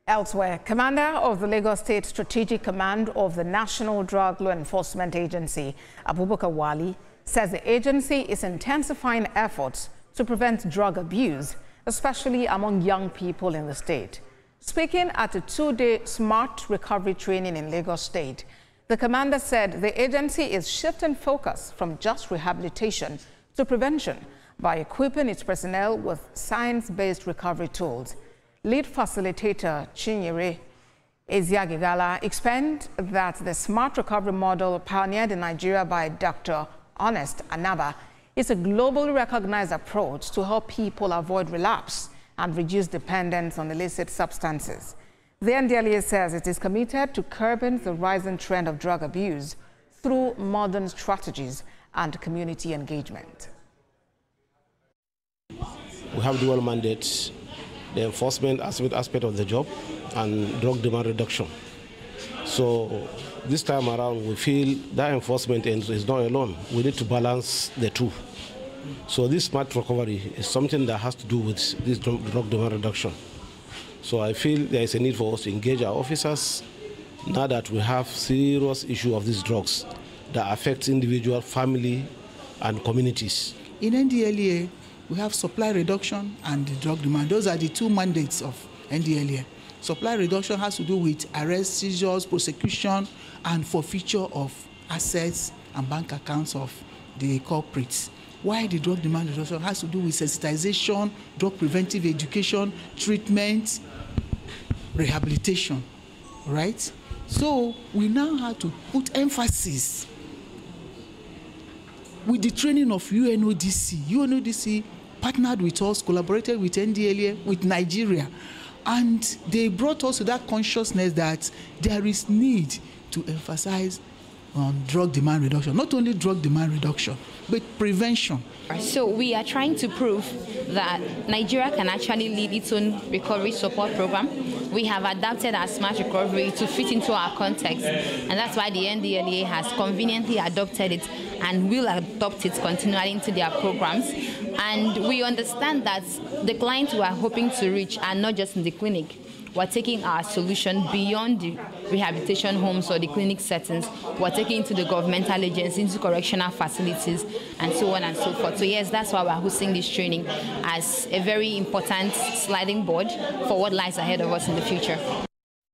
Elsewhere, Commander of the Lagos State Strategic Command of the National Drug Law Enforcement Agency, Abubakar Wali, says the agency is intensifying efforts to prevent drug abuse, especially among young people in the state. Speaking at a two-day smart recovery training in Lagos State, the commander said the agency is shifting focus from just rehabilitation to prevention by equipping its personnel with science-based recovery tools. Lead facilitator Chinyere Eziagigala explained that the smart recovery model pioneered in Nigeria by Dr. Honest Anaba is a globally recognized approach to help people avoid relapse and reduce dependence on illicit substances. The NDLEA says it is committed to curbing the rising trend of drug abuse through modern strategies and community engagement. We have dual mandates: the enforcement aspect of the job and drug demand reduction. So this time around, we feel that enforcement is not alone. We need to balance the two. So this smart recovery is something that has to do with this drug demand reduction. So I feel there is a need for us to engage our officers now that we have serious issue of these drugs that affects individual, family, and communities. In NDLEA, we have supply reduction and drug demand. Those are the two mandates of NDLEA. Supply reduction has to do with arrest, seizures, prosecution, and forfeiture of assets and bank accounts of the culprits. While the drug demand reduction has to do with sensitization, drug preventive education, treatment, rehabilitation, right? So we now have to put emphasis with the training of UNODC. UNODC partnered with us, collaborated with NDLEA, with Nigeria, and they brought us to that consciousness that there is need to emphasize on drug demand reduction. Not only drug demand reduction, but prevention. So we are trying to prove that Nigeria can actually lead its own recovery support program. We have adapted our smart recovery to fit into our context, and that's why the NDLEA has conveniently adopted it and will adopt it continually into their programs. And we understand that the clients we are hoping to reach are not just in the clinic. We're taking our solution beyond the rehabilitation homes or the clinic settings. We're taking it to the governmental agencies, into correctional facilities, and so on and so forth. So yes, that's why we're hosting this training as a very important sliding board for what lies ahead of us in the future.